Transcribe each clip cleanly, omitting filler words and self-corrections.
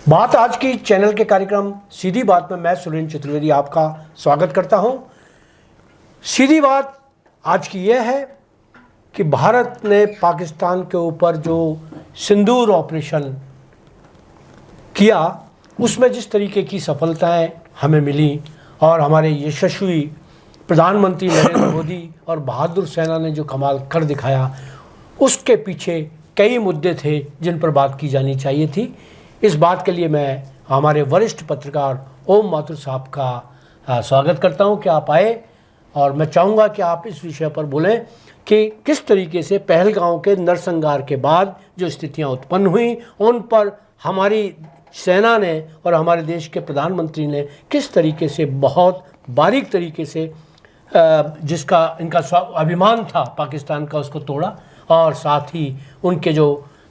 बात आज की चैनल के कार्यक्रम सीधी बात में मैं सुरेंद्र चतुर्वेदी आपका स्वागत करता हूं। सीधी बात आज की यह है कि भारत ने पाकिस्तान के ऊपर जो सिंदूर ऑपरेशन किया उसमें जिस तरीके की सफलताएं हमें मिली और हमारे यशस्वी प्रधानमंत्री नरेंद्र मोदी और बहादुर सेना ने जो कमाल कर दिखाया, उसके पीछे कई मुद्दे थे जिन पर बात की जानी चाहिए थी। इस बात के लिए मैं हमारे वरिष्ठ पत्रकार ओम माथुर साहब का स्वागत करता हूं कि आप आए, और मैं चाहूँगा कि आप इस विषय पर बोलें कि किस तरीके से पहलगांव के नरसंहार के बाद जो स्थितियां उत्पन्न हुई उन पर हमारी सेना ने और हमारे देश के प्रधानमंत्री ने किस तरीके से बहुत बारीक तरीके से जिसका इनका अभिमान था पाकिस्तान का उसको तोड़ा, और साथ ही उनके जो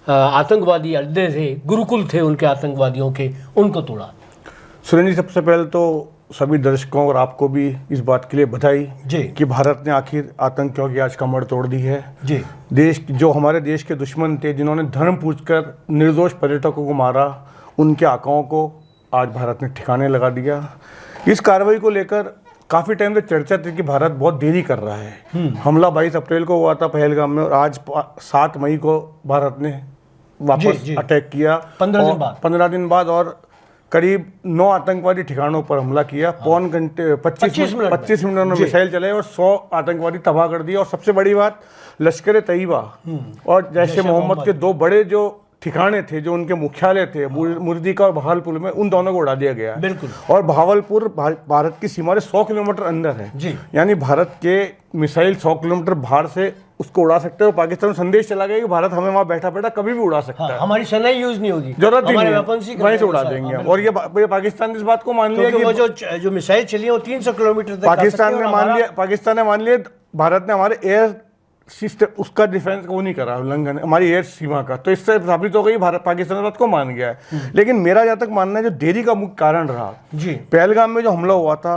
आतंकवादी अड्डे थे, गुरुकुल थे उनके आतंकवादियों के, उनको तोड़ा। सुरेंद्र जी, सबसे पहले तो सभी दर्शकों और आपको भी इस बात के लिए बधाई जी कि भारत ने आखिर आतंकियों की आज कमर तोड़ दी है। जी देश जो हमारे देश के दुश्मन थे, जिन्होंने धर्म पूछकर निर्दोष पर्यटकों को मारा, उनके आकाओं को आज भारत ने ठिकाने लगा दिया। इस कार्रवाई को लेकर काफ़ी टाइम से चर्चा थी कि भारत बहुत देरी कर रहा है। हमला 22 अप्रैल को हुआ था पहलगाम में, और आज 7 मई को भारत ने वापस अटैक किया। 15 दिन बाद और करीब 9 आतंकवादी ठिकानों पर हमला किया। पौन घंटे 25 मिनट में मिसाइल चले और 100 आतंकवादी तबाह कर दिए। और सबसे बड़ी बात, लश्कर तैयबा और जैश मोहम्मद के 2 बड़े जो ठिकाने थे, जो उनके मुख्यालय थे मुर्दी का और बहावलपुर में, उन दोनों को उड़ा दिया गया। बिल्कुल। और बहावलपुर भारत की सीमा से 100 किलोमीटर अंदर है जी। यानी भारत के मिसाइल 100 किलोमीटर बाहर से उसको उड़ा सकते हैं। और पाकिस्तान में संदेश चला गया कि भारत हमें वहां बैठा बैठा कभी भी उड़ा सकता है। हमारी सेना यूज नहीं होगी, जरूरत ही नहीं है, वहीं से उड़ा देंगे। और ये पाकिस्तान इस बात को मान लिया कि वो जो मिसाइल चली वो 300 किलोमीटर तक पाकिस्तान ने मान लिया भारत ने हमारे एयर सिस्टम उसका डिफेंस वो नहीं करा, उल्लंघन हमारी एयर सीमा का। तो इससे साबित हो गई भारत पाकिस्तान बात को मान गया है। लेकिन मेरा जहाँ तक मानना है, जो देरी का मुख्य कारण रहा जी, पहलगाम में जो हमला हुआ था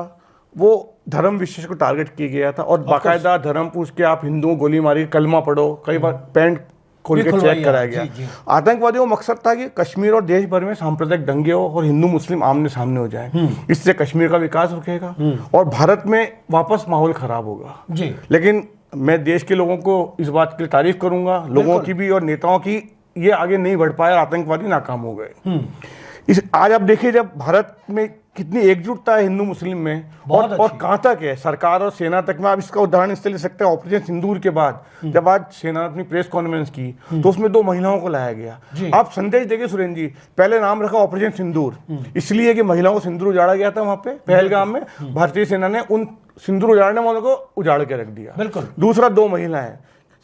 वो धर्म विशेष को टारगेट किया गया था। और बाकायदा धर्म पूछ के आप हिंदुओं गोली मारी, कलमा पढ़ो, कई बार पैंट खोल के चेक कराया गया। आतंकवादियों का मकसद था कि कश्मीर और देश भर में सांप्रदायिक दंगे हो और हिंदू मुस्लिम आमने सामने हो जाए। इससे कश्मीर का विकास रुकेगा और भारत में वापस माहौल खराब होगा जी। लेकिन मैं देश के लोगों को इस बात की तारीफ करूंगा, लोगों की भी और नेताओं की, ये आगे नहीं बढ़ पाया, आतंकवादी नाकाम हो गए। आज आप देखिए जब भारत में कितनी एकजुटता है हिंदू मुस्लिम में, और कहां तक है सरकार और सेना तक में। आप इसका उदाहरण इससे ले सकते हैं, ऑपरेशन सिंदूर के बाद जब आज सेना ने अपनी प्रेस कॉन्फ्रेंस की तो उसमें 2 महिलाओं को लाया गया। आप संदेश देखिए सुरेंद्र जी, पहले नाम रखा ऑपरेशन सिंदूर, इसलिए कि महिलाओं को सिंदूर उजाड़ा गया था वहां पे पहलगाम में। भारतीय सेना ने उन सिंदूर उजाड़ने वालों को उजाड़ के रख दिया। बिल्कुल। दूसरा, 2 महिलाएं।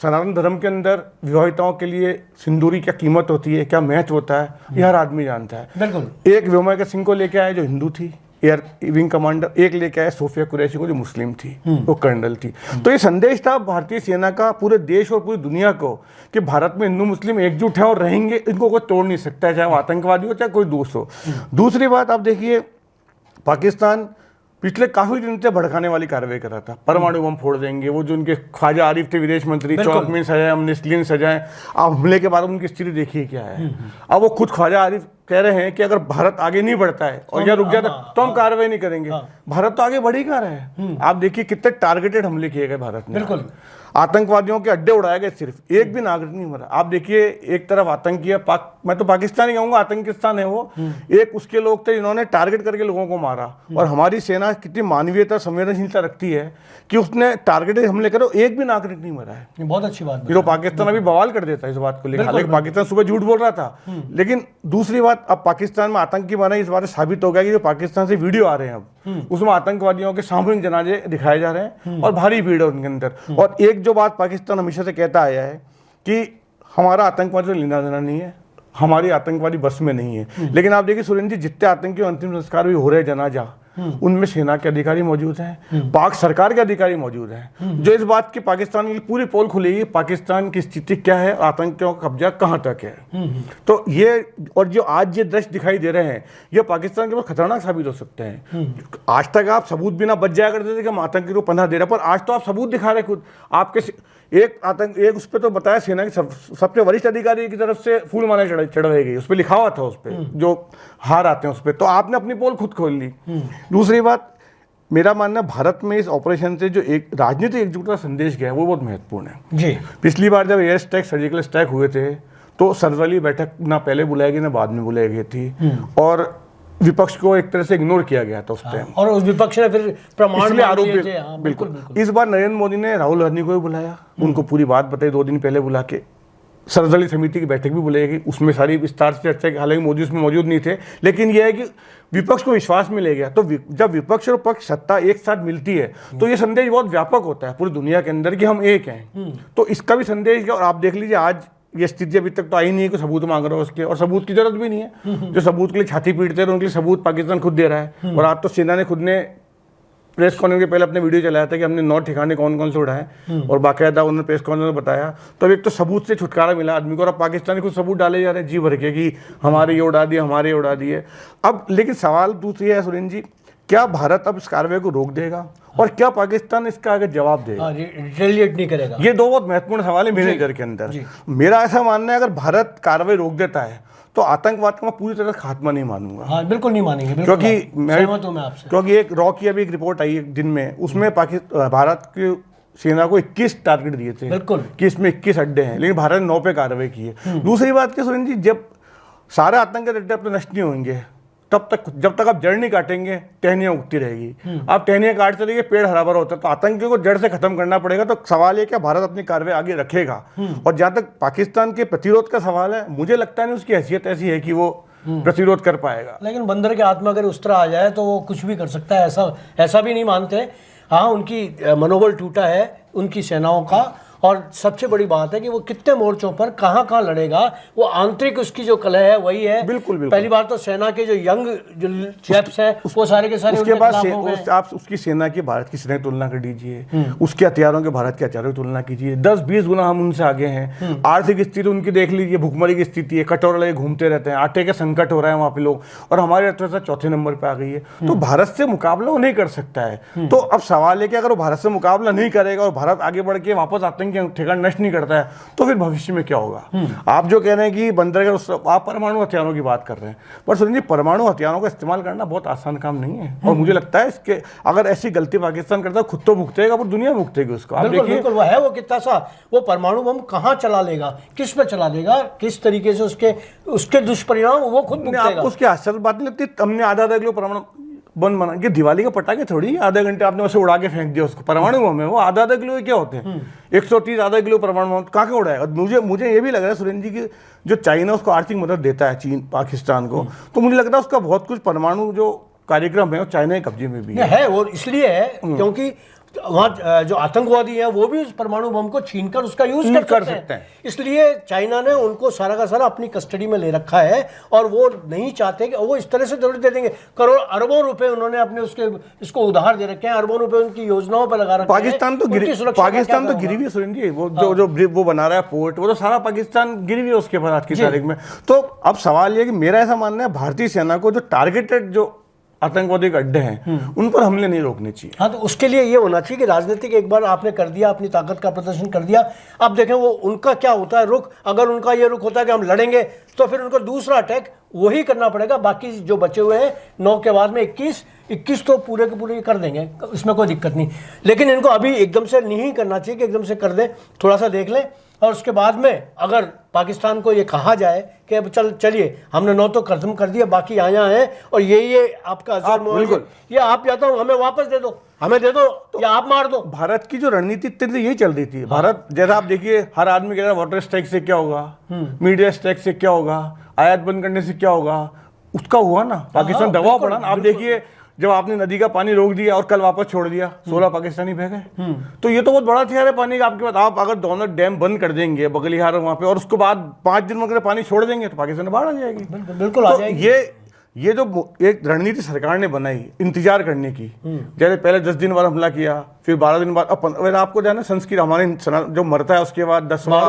सनातन धर्म के अंदर विवाहिताओं के लिए सिंदूरी क्या कीमत होती है, क्या महत्व होता है, ये हर आदमी जानता है। बिल्कुल। एक व्योमिका सिंह को लेके आए जो हिंदू थी, एयर विंग कमांडर। एक लेके आए सोफिया कुरैशी को जो मुस्लिम थी, वो कर्नल थी। तो ये संदेश था भारतीय सेना का पूरे देश और पूरी दुनिया को कि भारत में हिंदू मुस्लिम एकजुट है और रहेंगे, इनको कोई तोड़ नहीं सकता है, चाहे वो आतंकवादी हो चाहे कोई दोस्त हो। दूसरी बात, आप देखिए पाकिस्तान पिछले काफी दिन से भड़काने वाली कार्रवाई कर रहा था, परमाणु बम फोड़ देंगे। वो जो उनके ख्वाजा आरिफ थे विदेश मंत्री, चौक में सजाए, अमनेस्लिन सजाए। अब हमले के बाद उनकी स्थिति देखिए क्या है। अब वो खुद ख्वाजा आरिफ कह रहे हैं कि अगर भारत आगे नहीं बढ़ता है और यहाँ रुक जाता तो हम कार्रवाई नहीं करेंगे। भारत तो आगे बढ़ ही कहाँ रहा है। आप देखिए कितने टारगेटेड हमले किए गए भारत ने। बिल्कुल। आतंकवादियों के अड्डे उड़ाए गए, सिर्फ एक भी नागरिक नहीं मरा। आप देखिए एक तरफ आतंकी है, मैं तो पाकिस्तान ही कहूंगा, आतंकिस्तान है वो। एक उसके लोग थे जिन्होंने टारगेट करके लोगों को मारा। और हमारी सेना कितनी मानवीयता संवेदनशीलता रखती है कि उसने टारगेटेड हमले करो, एक भी नागरिक नहीं मरा है। बहुत अच्छी बात। तो पाकिस्तान अभी बवाल कर देता है इस बात को लेकर, हालांकि पाकिस्तान सुबह झूठ बोल रहा था। लेकिन दूसरी बात, अब पाकिस्तान में आतंकी बना, इस बात से साबित हो गया कि जो पाकिस्तान से वीडियो आ रहे हैं अब उसमें आतंकवादियों के सामूहिक जनाजे दिखाए जा रहे हैं और भारी भीड़ है उनके अंदर। और एक जो बात पाकिस्तान हमेशा से कहता आया है कि हमारा आतंकवादी से लेना देना नहीं है, हमारी आतंकवादी बस में नहीं है। लेकिन आप देखिए सुरेंद्र जी, जितने आतंकी अंतिम संस्कार भी हो रहे, जनाजा उनमें सेना के अधिकारी मौजूद हैं, पाक सरकार के अधिकारी मौजूद हैं, जो इस बात की पाकिस्तान की पूरी पोल खुलेगी पाकिस्तान की स्थिति क्या है, आतंकियों का कब्जा कहाँ तक है। तो ये और जो आज ये दृश्य दिखाई दे रहे हैं ये पाकिस्तान के लिए खतरनाक साबित हो सकते हैं। आज तक आप सबूत बिना बच जाया करते थे कि हम आतंकी को पनाह दे रहे हैं, पर आज तो आप सबूत दिखा रहे खुद। आपके एक उस पर तो बताया सेना के सबसे वरिष्ठ अधिकारी की तरफ से फूल माला चढ़वाई गई, उस पर लिखा हुआ था, उस पर जो हार आते हैं उस पर। तो आपने अपनी पोल खुद खोल ली। दूसरी बात, मेरा मानना भारत में इस ऑपरेशन से जो एक राजनीतिक एकजुटता का संदेश गया है वो बहुत महत्वपूर्ण है जी। पिछली बार जब एयर स्ट्राइक, सर्जिकल स्ट्राइक हुए थे तो सर्वदलीय बैठक ना पहले बुलाई गई ना बाद में बुलाई गई थी, और विपक्ष को एक तरह से इग्नोर किया गया था उस टाइम, और उस विपक्ष ने फिर प्रमाण आरोप बिल्कुल। इस बार नरेंद्र मोदी ने राहुल गांधी को भी बुलाया, उनको पूरी बात बताई 2 दिन पहले बुला के। सर्वदलीय समिति की बैठक भी बुलाई गई, उसमें सारी विस्तार से चर्चा की, हालांकि मोदी उसमें मौजूद नहीं थे, लेकिन यह है कि विपक्ष को विश्वास में ले गया। तो जब विपक्ष और पक्ष सत्ता एक साथ मिलती है तो ये संदेश बहुत व्यापक होता है पूरी दुनिया के अंदर कि हम एक हैं। तो इसका भी संदेश है। और आप देख लीजिए आज ये स्थिति अभी तक तो आई नहीं है कि सबूत मांग रहा हो उसके, और सबूत की जरूरत भी नहीं है। जो सबूत के लिए छाती पीटते हैं उनके लिए सबूत पाकिस्तान खुद दे रहा है। और आज तो सेना ने खुद ने प्रेस कॉन्फ्रेंस के पहले अपने वीडियो चलाया था कि हमने 9 ठिकाने कौन कौन से उड़ाए, और बाकायदा उन्होंने प्रेस कॉन्फ्रेंस में बताया। तो अब एक तो सबूत से छुटकारा मिला आदमी को, और अब पाकिस्तान कुछ सबूत डाले जा रहे हैं जी भर के कि हमारे ये उड़ा दिए, हमारे ये उड़ा दिए। अब लेकिन सवाल दूसरी है सुरेंद्र जी, क्या भारत अब इस कार्रवाई को रोक देगा और क्या पाकिस्तान इसका आगे जवाब देगा, रिटेलिएट नहीं करेगा? ये 2 बहुत महत्वपूर्ण सवाल है मेरे नजर के अंदर। मेरा ऐसा मानना है अगर भारत कार्रवाई रोक देता है तो आतंकवाद का मैं पूरी तरह खात्मा नहीं मानूंगा। हाँ, बिल्कुल नहीं मानेंगे, क्योंकि एक रॉ की अभी एक रिपोर्ट आई एक दिन में, उसमें भारत की सेना को 21 टारगेट दिए थे, बिल्कुल, कि इसमें 21 अड्डे हैं, लेकिन भारत ने 9 पे कार्रवाई की है। दूसरी बात क्या सुरेंद्र जी, जब सारे आतंकी अड्डे अपने नष्ट नहीं होंगे तब तक, जब तक आप जड़ नहीं काटेंगे टहनियां उगती रहेगी। आप टहनियां काटते रहिए, पेड़ हरा भरा होता है, तो आतंकियों को जड़ से खत्म करना पड़ेगा। तो सवाल ये कि भारत अपनी कार्रवाई आगे रखेगा। और जहां तक पाकिस्तान के प्रतिरोध का सवाल है, मुझे लगता नहीं उसकी हैसियत ऐसी है कि वो प्रतिरोध कर पाएगा। लेकिन बंदर के हाथ में अगर उस तरह आ जाए तो वो कुछ भी कर सकता है, ऐसा भी नहीं मानते। हाँ, उनकी मनोबल टूटा है उनकी सेनाओं का, और सबसे बड़ी बात है कि वो कितने मोर्चों पर कहाँ लड़ेगा, वो आंतरिक उसकी जो कलह है वही है। बिल्कुल। पहली बार तो सेना के जो यंग जो चैप्स हैं वो सारे के सारे उसके बाद आप उसकी सेना की भारत की सेना की तुलना कर दीजिए, उसके हथियारों के भारत के हथियारों की तुलना कीजिए, 10-20 गुना हम उनसे आगे हैं। आर्थिक स्थिति उनकी देख लीजिए, भुखमरी की स्थिति है, कटोरा लेके घूमते रहते हैं, आटे का संकट हो रहा है वहाँ पे लोग, और हमारी अर्थव्यवस्था 4थे नंबर पे आ गई है। तो भारत से मुकाबला वो नहीं कर सकता है। तो अब सवाल है कि अगर वो भारत से मुकाबला नहीं करेगा और भारत आगे बढ़ के वापस आतंकी ठिकाना नष्ट नहीं करता है तो फिर भविष्य में क्या होगा। आप जो कह रहे हैं कि बंदर, आप परमाणु हथियारों की बात कर रहे हैं, पर सुनिए परमाणु हथियारों का इस्तेमाल करना बहुत आसान काम नहीं है। और मुझे लगता है इसके अगर ऐसी गलती पाकिस्तान करता है खुद तो भुगतेगा, पर दुनिया भुगतेगी उसको। आप देखिए वो है, वो कितना सा वो परमाणु बम कहाँ चला लेगा, किस पे चला देगा, किस तरीके से उसके दुष्परिणाम वो खुद भुगतेगा। आपको उसकी आश्चर्य बात नहीं लगती? हमने आधा किलो परमाणु बम बना के, दिवाली का पटाखे थोड़ी आधे घंटे आपने उसे उड़ा के फेंक दिया उसको, परमाणु बम है वो, आधा किलो क्या होते हैं, 130 आधा किलो परमाणु बम कहाँ के उड़ाएगा। मुझे ये भी लग रहा है सुरेंद्र जी की जो चाइना उसको आर्थिक मदद देता है चीन पाकिस्तान को, तो मुझे लग रहा है उसका बहुत कुछ परमाणु जो कार्यक्रम है वो चाइना के कब्जे में भी है। वो इसलिए है क्योंकि वहाँ जो आतंकवादी हैं वो भी उस परमाणु बम को छीनकर उसका यूज कर सकते हैं। इसलिए चाइना ने उनको सारा का सारा अपनी कस्टडी में ले रखा है, और वो नहीं चाहते कि वो इस तरह से जरूर दे देंगे। करोड़ अरबों रुपए उन्होंने अपने इसको उधार दे रखे हैं, अरबों रुपए उनकी योजनाओं पर लगा रखे हैं। पाकिस्तान तो गिरी हुई सुरेंद्र, वो बना रहा है पोर्ट, वो तो सारा पाकिस्तान गिरी हुई है उसके बाद आज की तारीख में। तो अब सवाल ये कि मेरा ऐसा मानना है भारतीय सेना को जो टारगेटेड जो आतंकवादी अड्डे हैं उन पर हमले नहीं रोकने चाहिए। हाँ, तो उसके लिए ये होना चाहिए कि राजनीतिक एक बार आपने कर दिया, अपनी ताकत का प्रदर्शन कर दिया, अब देखें वो उनका क्या होता है रुख। अगर उनका ये रुख होता है कि हम लड़ेंगे तो फिर उनको दूसरा अटैक वही करना पड़ेगा। बाकी जो बचे हुए हैं 9 के बाद में 21 तो पूरे के पूरे कर देंगे, इसमें कोई दिक्कत नहीं। लेकिन इनको अभी एकदम से नहीं करना चाहिए कि एकदम से कर दें, थोड़ा सा देख लें, और उसके बाद में अगर पाकिस्तान को ये कहा जाए कि अब चलिए हमने 9 तो खत्म कर दिया, बाकी यहाँ हैं और ये आपका बिल्कुल, ये आप या तो हमें वापस दे दो, हमें दे दो, या आप मार दो। भारत की जो रणनीति यही चल रही थी। भारत जैसा आप देखिए, हर आदमी कह रहा है वाटर स्ट्राइक से क्या होगा, मीडिया स्ट्राइक से क्या होगा, आयात बंद करने से क्या होगा, उसका हुआ ना, पाकिस्तान दबाव पड़ा ना। आप देखिए जब आपने नदी का पानी रोक दिया और कल वापस छोड़ दिया, 16 पाकिस्तानी बह गए। तो ये तो बहुत बड़ा हथियार है पानी का आपके पास। आप अगर दोनों डैम बंद कर देंगे बगलिहार वहां पे, और उसको बाद 5 दिन में अगर पानी छोड़ देंगे तो पाकिस्तान बाढ़ आ जाएगी। बिल्कुल आ जाएगी। ये जो एक रणनीति सरकार ने बनाई इंतजार करने की, जैसे पहले 10 दिन बाद हमला किया, फिर 12 दिन बाद अगर आपको जाना संस्कृत हमारे जो मरता है उसके बाद 10वां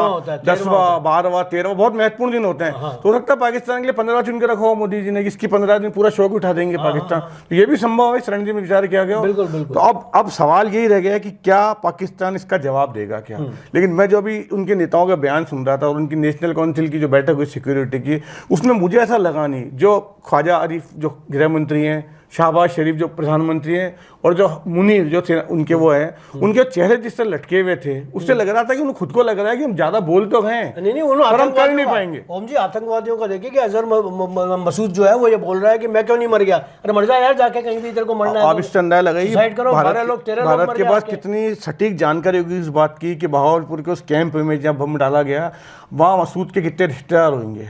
12वां 13वां बहुत महत्वपूर्ण दिन होते हैं। तो हो सकता है पाकिस्तान के लिए 15 चुन के रखो मोदी जी ने, इसकी 15 दिन पूरा शौक उठा देंगे पाकिस्तान। तो ये भी संभव है, इस रणनीति में विचार किया गया। तो अब सवाल यही रह गया है कि क्या पाकिस्तान इसका जवाब देगा क्या। लेकिन मैं जो अभी उनके नेताओं का बयान सुन रहा था और उनकी नेशनल काउंसिल की जो बैठक हुई सिक्योरिटी की, उसमें मुझे ऐसा लगा नहीं, जो ख्वाजा आरिफ जो गृह मंत्री हैं, शहबाज शरीफ जो प्रधानमंत्री हैं, और जो मुनीर जो उनके वो हैं, उनके चेहरे जिस तरह लटके हुए थे, उससे लग रहा था कि उन्हें खुद को लग रहा है कि हम ज्यादा बोल तो हैं, नहीं पर हम कर नहीं पाएंगे। ओम जी, आतंकवादियों का देखिए कि अजहर मसूद जो है वो ये बोल रहा है कि मैं क्यों नहीं मर गया, अरे मर जा यार जाके, कहीं भी तेरे को मरना है। अब इससे अंदाजा लगाइए भारत के पास के कितनी सटीक जानकारी होगी इस बात की कि बहावलपुर के उस कैंप में जब बम डाला गया, वहाँ मसूद के कितने रिश्तेदार होंगे।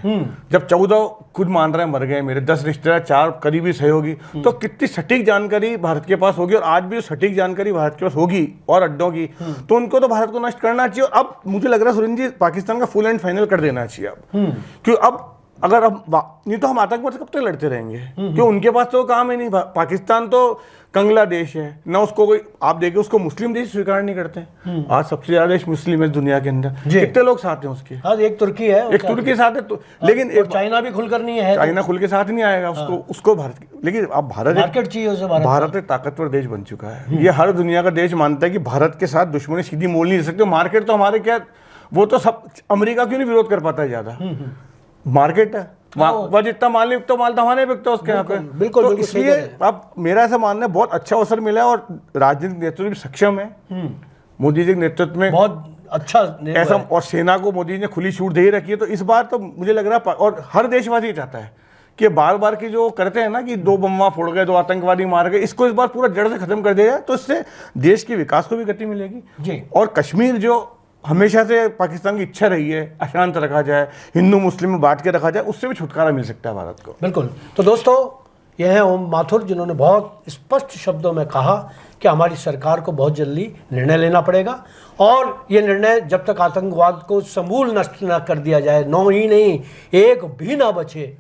जब 14 खुद मान रहे हैं मर गए मेरे, 10 रिश्तेदार, 4 करीबी सहयोगी, तो कितनी सटीक जानकारी भारत के पास होगी। और आज भी सटीक जानकारी भारत के पास होगी और अड्डों की, तो उनको तो भारत को नष्ट करना चाहिए। और अब मुझे लग रहा है सुरेंद्र जी, पाकिस्तान का फुल एंड फाइनल कर देना चाहिए अब, क्योंकि अब अगर अब नहीं तो हम आतंकवाद से कब तक लड़ते रहेंगे, क्योंकि उनके पास तो काम ही नहीं। पाकिस्तान तो कंगला देश है ना, उसको कोई आप देखिए उसको मुस्लिम देश स्वीकार नहीं करते। आज सबसे ज्यादा देश मुस्लिम है दुनिया के अंदर, कितने लोग साथ हैं उसके। हाँ, एक तुर्की है, एक तुर्की साथ है तो, लेकिन चाइना भी खुलकर नहीं है, चाइना खुल के साथ नहीं आएगा उसको भारत। लेकिन अब मार्केट चाहिए उसे, भारत एक ताकतवर देश बन चुका है। ये हर दुनिया का देश मानता है कि भारत के साथ दुश्मनी सीधी मोल नहीं सकते। मार्केट तो हमारे क्या, वो तो सब अमेरिका क्यों नहीं विरोध कर पाता है ज्यादा, मार्केट है वह जितना माल नहीं बिकता माल तो हमारे बिकता उसके यहाँ पे। बिल्कुल, तो इसलिए अब मेरा ऐसा मानना है बहुत अच्छा अवसर मिला है और राजनीतिक नेतृत्व भी सक्षम है मोदी जी के नेतृत्व में, बहुत अच्छा ऐसा। और सेना को मोदी जी ने खुली छूट दे ही रखी है। तो इस बार तो मुझे लग रहा है और हर देशवासी चाहता है कि बार बार की जो करते हैं ना कि 2 बम फोड़ गए, 2 आतंकवादी मार गए, इसको इस बार पूरा जड़ से खत्म कर दिया जाए, तो इससे देश के विकास को भी गति मिलेगी जी। और कश्मीर जो हमेशा से पाकिस्तान की इच्छा रही है अशांत रखा जाए, हिंदू मुस्लिम में बांट के रखा जाए, उससे भी छुटकारा मिल सकता है भारत को। बिल्कुल। तो दोस्तों, यह है ओम माथुर, जिन्होंने बहुत स्पष्ट शब्दों में कहा कि हमारी सरकार को बहुत जल्दी निर्णय लेना पड़ेगा और ये निर्णय जब तक आतंकवाद को समूल नष्ट न कर दिया जाए, 9 ही नहीं, 1 भी ना बचे,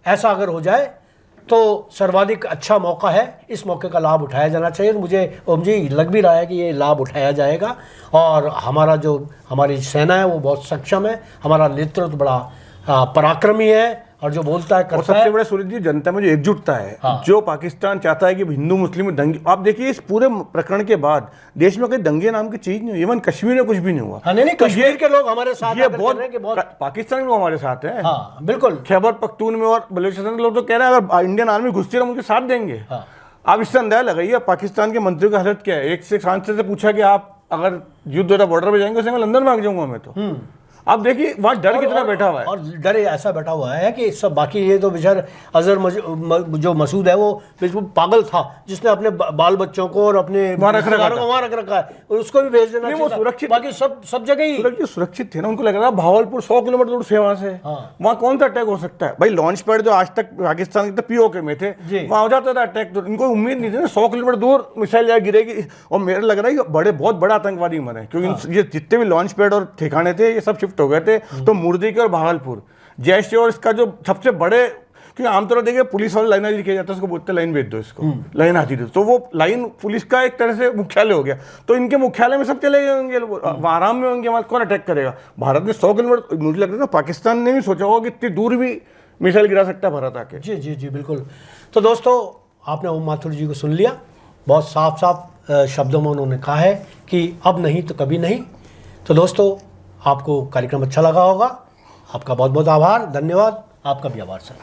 ऐसा अगर हो जाए तो सर्वाधिक अच्छा मौका है। इस मौके का लाभ उठाया जाना चाहिए। मुझे ओम जी लग भी रहा है कि ये लाभ उठाया जाएगा और हमारी सेना है वो बहुत सक्षम है, हमारा नेतृत्व बड़ा पराक्रमी है और जो बोलता है करता है। सबसे बड़ा सूरज जी जनता में जो एकजुटता है, जो पाकिस्तान चाहता है कि हिंदू मुस्लिम में दंगे, आप देखिए इस पूरे प्रकरण के बाद देश में कोई दंगे नाम की चीज नहीं हुई, इवन कश्मीर में कुछ भी नहीं हुआ। नहीं, कश्मीर के लोग हमारे साथ, ये बहुत पाकिस्तान के लोग हमारे साथ है। बिल्कुल। खैबर पख्तून में और बलूचिस्तान के लोग तो कह रहे हैं अगर इंडियन आर्मी घुसती है हम उनके साथ देंगे। आप इससे अंदाजा लगाइए पाकिस्तान के मंत्रियों की हालत क्या है। एक से सांसद से पूछा कि आप अगर युद्ध होता बॉर्डर पे जाएंगे, उसे मैं लंदन भाग जाऊंगा मैं तो। अब देखिए वहाँ डर कितना बैठा हुआ है, और डर ऐसा बैठा हुआ है कि सब बाकी ये तो बेचारा अजहर जो मसूद है वो बिल्कुल पागल था, जिसने अपने बाल बच्चों को और अपने वहाँ रख रखा है, और उसको भी भेज देना चाहिए। वो सुरक्षित, बाकी सब जगह ही सुरक्षित थे ना। उनको लग रहा भावलपुर 100 किलोमीटर दूर से वहाँ से, वहाँ कौन सा अटैक हो सकता है भाई। लॉन्च पैड जो आज तक पाकिस्तान के POK में थे, वहाँ हो जाता था अटैक, तो इनको उम्मीद नहीं थी ना 100 किलोमीटर दूर मिसाइल जाए गिरेगी। और मेरा लग रहा है कि बहुत बड़ा आतंकवादी मरे, क्योंकि ये जितने भी लॉन्च पैड और ठिकाने थे ये सब शिफ्ट हो गए थे। तो मुर्दी के और भागलपुर जैश और इसका जो सबसे बड़े, क्योंकि आमतौर पर देखिए पुलिस वाले लाइन हाजिर किया जाता है, उसको बोलते लाइन भेज दो, इसको लाइन हाजिर दो, तो वो लाइन पुलिस का एक तरह से मुख्यालय हो गया। तो इनके मुख्यालय में सब चले गए होंगे, आराम में होंगे, वहाँ कौन अटैक करेगा। भारत ने 100 किलोमीटर, मुझे लगता है ना पाकिस्तान ने भी सोचा होगा कि इतनी दूर भी मिसाइल गिरा सकता है भारत आके। जी जी जी बिल्कुल। तो दोस्तों, आपने ओम माथुर जी को सुन लिया, बहुत साफ शब्दों में उन्होंने कहा है कि अब नहीं तो कभी नहीं। तो दोस्तों, आपको कार्यक्रम अच्छा लगा होगा, आपका बहुत बहुत आभार, धन्यवाद। आपका भी आभार सर।